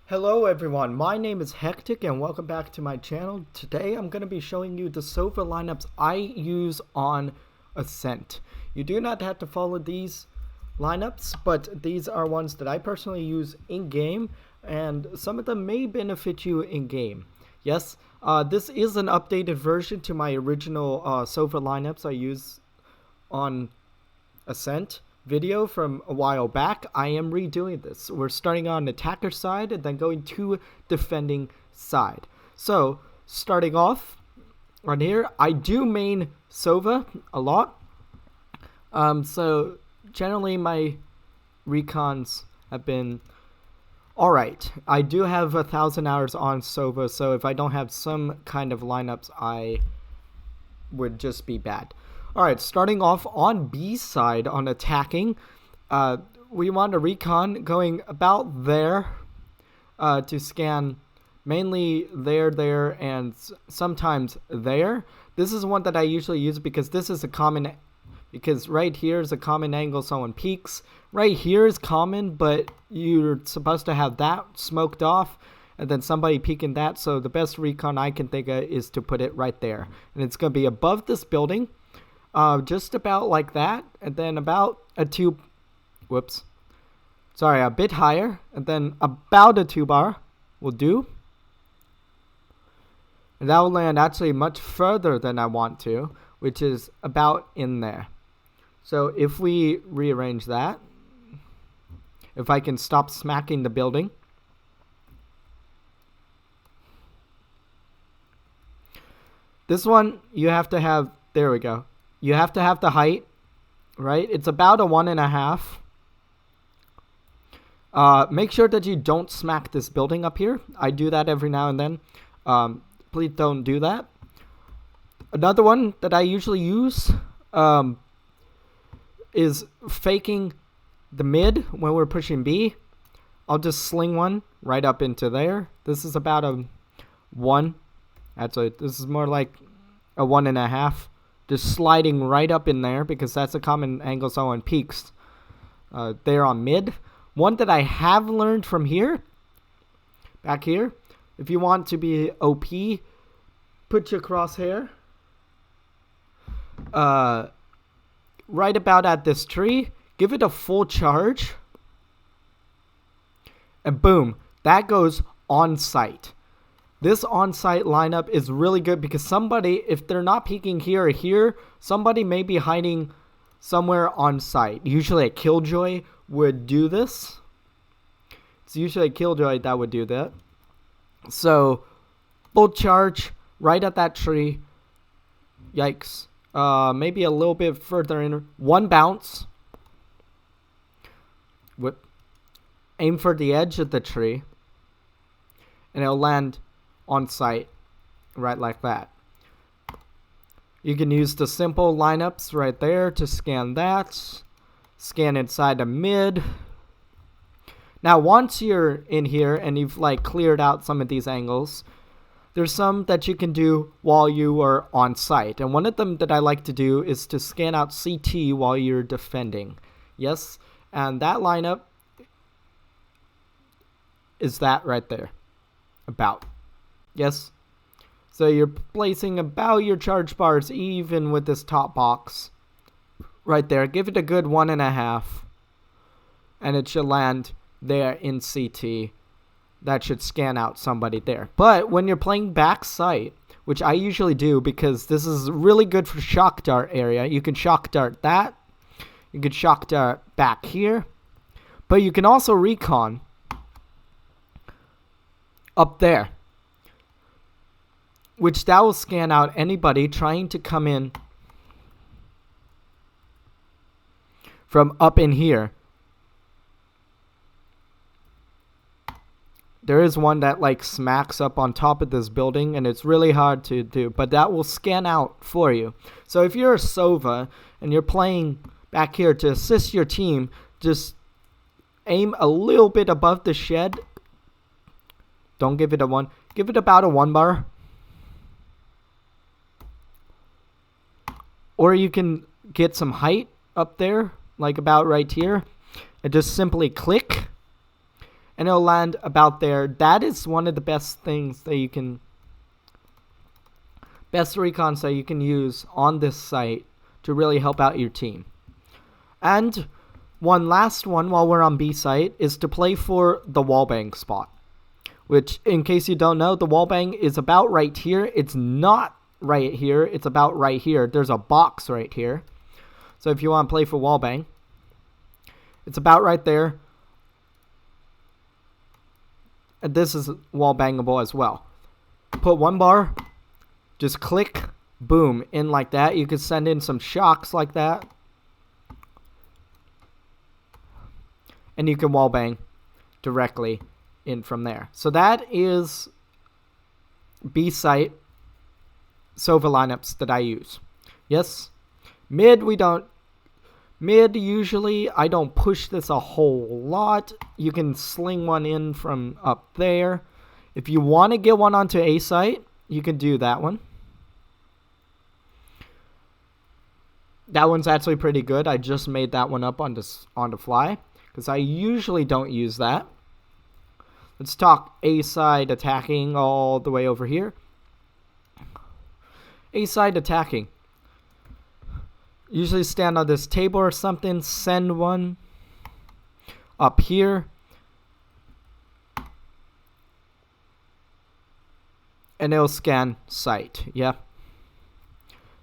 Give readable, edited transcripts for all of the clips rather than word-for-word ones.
Hello everyone, my name is Hectic and welcome back to my channel. Today I'm going to be showing you the Sova lineups I use on Ascent. You do not have to follow these lineups, but these are ones that I personally use in-game, and some of them may benefit you in-game. Yes, this is an updated version to my original Sova lineups I use on Ascent video from a while back. I am redoing this. We're starting on attacker side and then going to defending side. So starting off on here, I do main Sova a lot. So generally my recons have been alright. I do have 1,000 hours on Sova, so if I don't have some kind of lineups, I would just be bad. Alright, starting off on B side on attacking, we want a recon going about there to scan mainly there, and sometimes there. This is one that I usually use because this is a common, because right here is a common angle someone peeks. Right here is common, but you're supposed to have that smoked off and then somebody peeking that, so the best recon I can think of is to put it right there. And it's going to be above this building. Just about like that, and then about a bit higher, and then about a 2-bar will do. And that will land actually much further than I want to, which is about in there. So if we rearrange that, if I can stop smacking the building. This one, you have to have, there we go. You have to have the height, right? It's about a 1.5. Make sure that you don't smack this building up here. I do that every now and then. Please don't do that. Another one that I usually use is faking the mid when we're pushing B. I'll just sling one right up into there. This is about a 1. Actually, this is more like a 1.5. Just sliding right up in there because that's a common angle someone peeks there on mid. One that I have learned from here, back here, if you want to be OP, put your crosshair right about at this tree, give it a full charge, and boom, that goes on site. This on-site lineup is really good because somebody, if they're not peeking here or here, somebody may be hiding somewhere on site. Usually a Killjoy would do this. It's usually a Killjoy that would do that. So, full charge right at that tree. Yikes. Maybe a little bit further in. 1 bounce. Whip. Aim for the edge of the tree. And it'll land on site right like that. You can use the simple lineups right there to scan that. Scan inside the mid. Now once you're in here and you've like cleared out some of these angles, there's some that you can do while you are on site. And one of them that I like to do is to scan out CT while you're defending. Yes, and that lineup is that right there. About. Yes. So you're placing about your charge bars even with this top box. Right there. Give it a good 1.5. And it should land there in CT. That should scan out somebody there. But when you're playing back sight, which I usually do because this is really good for shock dart area. You can shock dart that. You can shock dart back here. But you can also recon up there, which that will scan out anybody trying to come in from up in here. There is one that like smacks up on top of this building and it's really hard to do, but that will scan out for you. So if you're a Sova and you're playing back here to assist your team, just aim a little bit above the shed. Don't give it a 1. Give it about a 1-bar. Or you can get some height up there, like about right here, and just simply click and it'll land about there. That is one of the best things that you can, best recons that you can use on this site to really help out your team. And one last one while we're on B site is to play for the wallbang spot, which, in case you don't know, the wallbang is about right here. It's not right here. It's about right here. There's a box right here. So if you want to play for wallbang, it's about right there. And this is wallbangable as well. Put one bar, just click, boom, in like that. You can send in some shocks like that. And you can wallbang directly in from there. So that is B site Sova lineups that I use. Yes, mid usually I don't push this a whole lot. You can sling one in from up there. If you want to get one onto A site, you can do that one. That one's actually pretty good. I just made that one up on the fly because I usually don't use that. Let's talk A side attacking all the way over here. A side attacking. Usually stand on this table or something, send one up here. And it'll scan site. Yeah.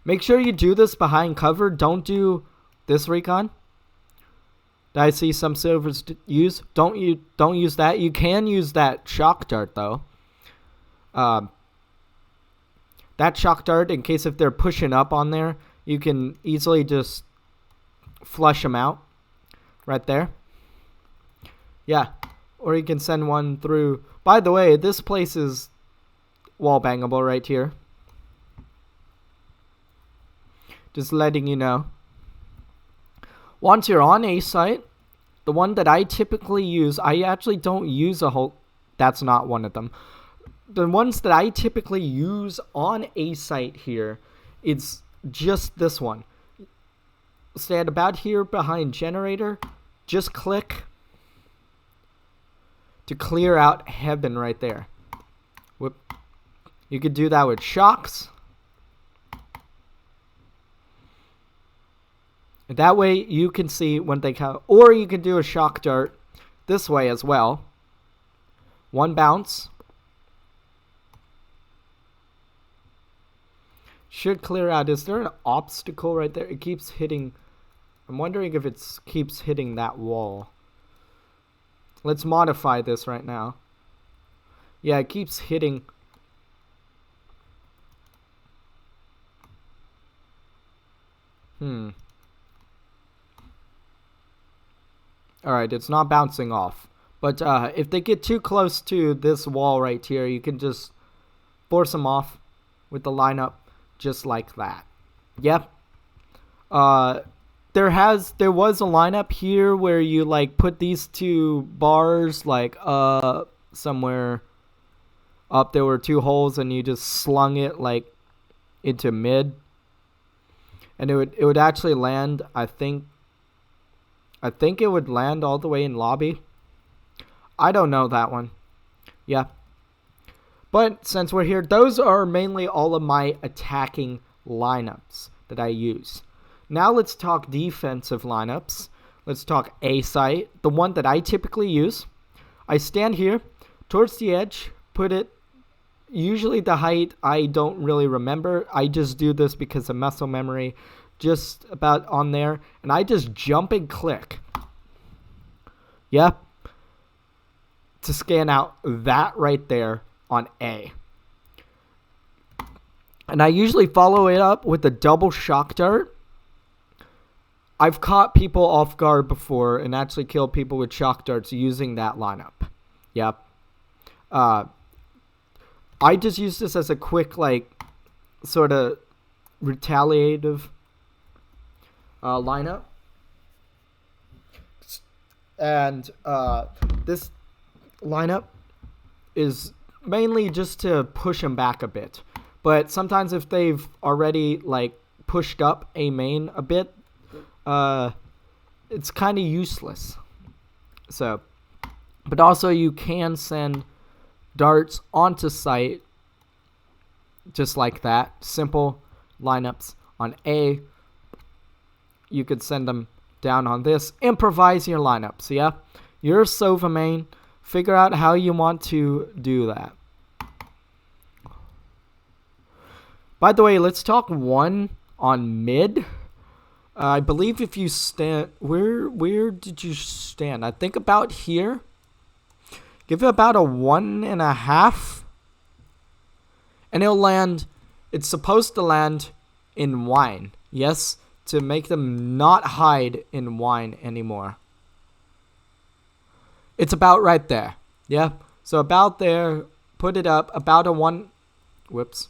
Make sure you do this behind cover. Don't do this recon that I see some servers use. Don't use that. You can use that shock dart though. That shock dart, in case if they're pushing up on there, you can easily just flush them out right there. Yeah, or you can send one through. By the way, this place is wall bangable right here. Just letting you know. Once you're on A site, the one that I typically use, I actually don't use a whole, that's not one of them. The ones that I typically use on A site here, it's just this one. Stand about here behind generator, just click to clear out heaven right there. Whoop. You could do that with shocks. That way you can see when they come, or you can do a shock dart this way as well. One bounce. Should clear out. Is there an obstacle right there? It keeps hitting. I'm wondering if it keeps hitting that wall. Let's modify this right now. Yeah, it keeps hitting. Alright, it's not bouncing off. But if they get too close to this wall right here, you can just force them off with the lineup just like that. Yep. There was a lineup here where you like put these two bars like somewhere up. There were two holes and you just slung it like into mid. And it would actually land, I think it would land all the way in lobby. I don't know that one. Yeah. But since we're here, those are mainly all of my attacking lineups that I use. Now let's talk defensive lineups. Let's talk A site, the one that I typically use. I stand here towards the edge, put it, usually the height I don't really remember. I just do this because of muscle memory, just about on there. And I just jump and click. Yep. To scan out that right there on A. And I usually follow it up with a double shock dart. I've caught people off guard before and actually killed people with shock darts using that lineup. Yep. I just use this as a quick, like, sort of retaliative lineup. And this lineup is mainly just to push them back a bit. But sometimes if they've already like pushed up a main a bit, it's kind of useless. So But also you can send darts onto site just like that. Simple lineups on A. You could send them down on this. Improvise your lineups, yeah? You're a Sova main. Figure out how you want to do that. By the way, let's talk one on mid. I believe if you stand... Where did you stand? I think about here. Give it about a 1.5. And it'll land... It's supposed to land in wine. Yes? To make them not hide in wine anymore. It's about right there. Yeah? So about there. Put it up. About a 1... Whoops.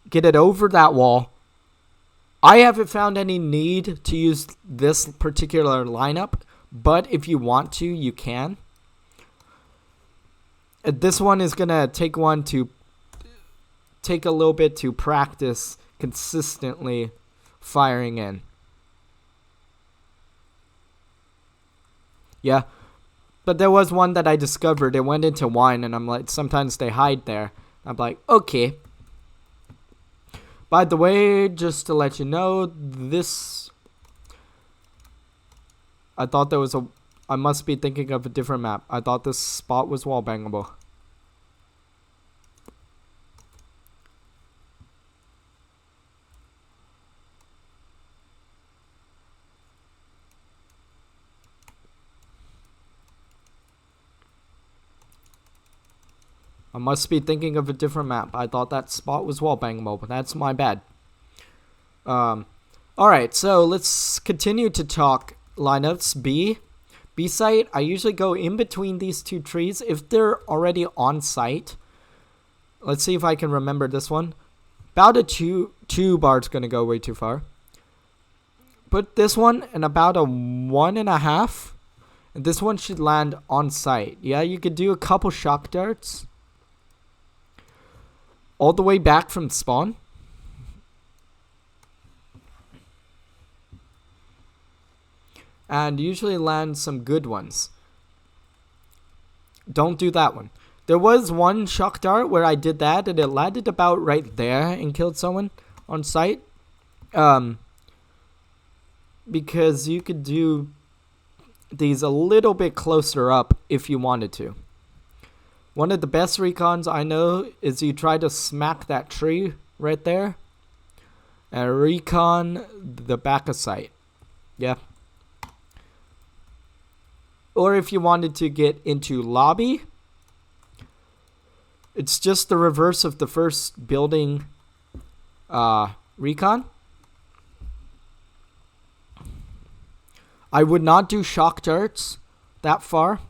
Get it over that wall. I haven't found any need to use this particular lineup, but if you want to, you can. This one is going to take a little bit to practice consistently firing in. Yeah. But there was one that I discovered. It went into wine, and I'm like, sometimes they hide there. I'm like, okay. By the way, just to let you know, this... I thought there was a... I must be thinking of a different map. I thought this spot was wallbangable. I must be thinking of a different map. I thought that spot was wallbangable, but that's my bad. Alright, so let's continue to talk lineups. B site, I usually go in between these two trees if they're already on site. Let's see if I can remember this one. About a two bar is going to go way too far. Put this one in about a 1.5. And this one should land on site. Yeah, you could do a couple shock darts. All the way back from spawn. And usually land some good ones. Don't do that one. There was one shock dart where I did that and it landed about right there and killed someone on site. Because you could do these a little bit closer up if you wanted to. One of the best recons I know is you try to smack that tree right there and recon the back of sight. Yeah. Or if you wanted to get into lobby, it's just the reverse of the first building recon. I would not do shock darts that far.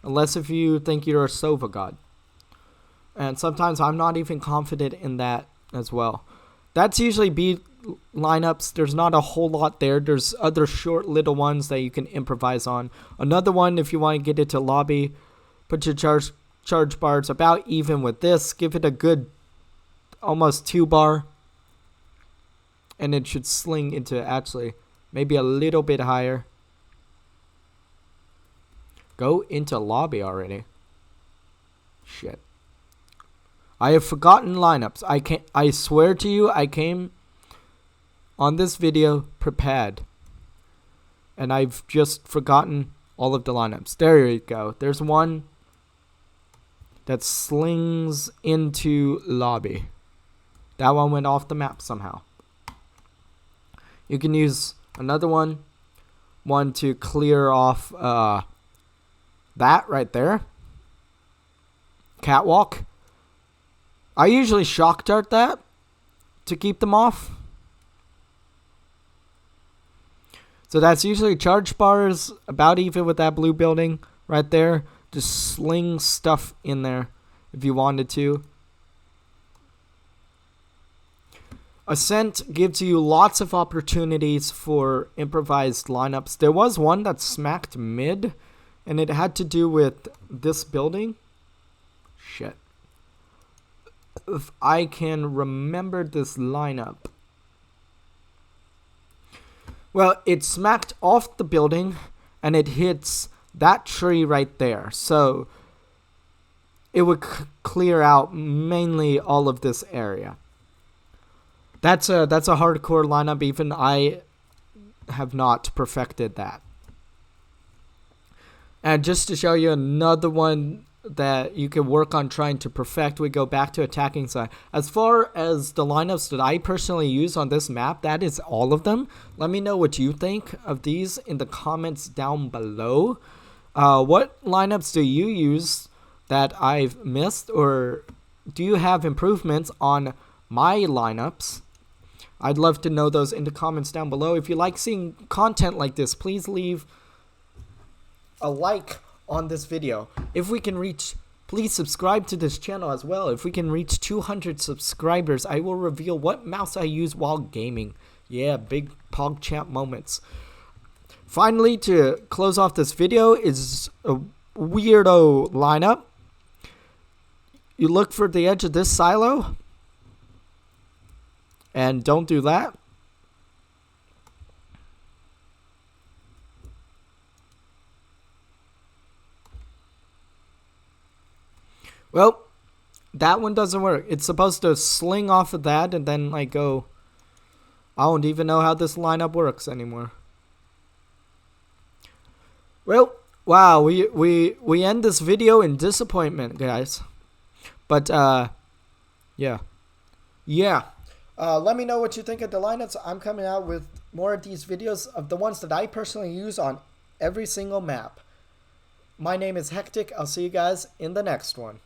Unless if you think you're a Sova god. And sometimes I'm not even confident in that as well. That's usually B lineups. There's not a whole lot there. There's other short little ones that you can improvise on. Another one, if you want to get into lobby, put your charge bars about even with this. Give it a good almost 2 bar. And it should sling into actually maybe a little bit higher. Go into lobby already. Shit. I have forgotten lineups. I swear to you, I came on this video prepared. And I've just forgotten all of the lineups. There you go. There's one that slings into lobby. That one went off the map somehow. You can use another one to clear off that right there. Catwalk. I usually shock dart that to keep them off. So that's usually charge bars about even with that blue building right there. Just sling stuff in there if you wanted to. Ascent gives you lots of opportunities for improvised lineups. There was one that smacked mid. And it had to do with this building. Shit. If I can remember this lineup. Well, it smacked off the building. and it hits that tree right there. So it would clear out mainly all of this area. That's a hardcore lineup. Even I have not perfected that. And just to show you another one that you can work on trying to perfect, we go back to attacking side. As far as the lineups that I personally use on this map, that is all of them. Let me know what you think of these in the comments down below. What lineups do you use that I've missed, or do you have improvements on my lineups? I'd love to know those in the comments down below. If you like seeing content like this, please leave a like on this video. If we can reach, please subscribe to this channel as well. If we can reach 200 subscribers, I will reveal what mouse I use while gaming. Yeah, big PogChamp moments. Finally, to close off this video is a weirdo lineup. You look for the edge of this silo, and don't do that. Well, that one doesn't work. It's supposed to sling off of that and then like go. I don't even know how this lineup works anymore. Well, wow, we end this video in disappointment, guys. But yeah. Let me know what you think of the lineups. I'm coming out with more of these videos of the ones that I personally use on every single map. My name is Hectic. I'll see you guys in the next one.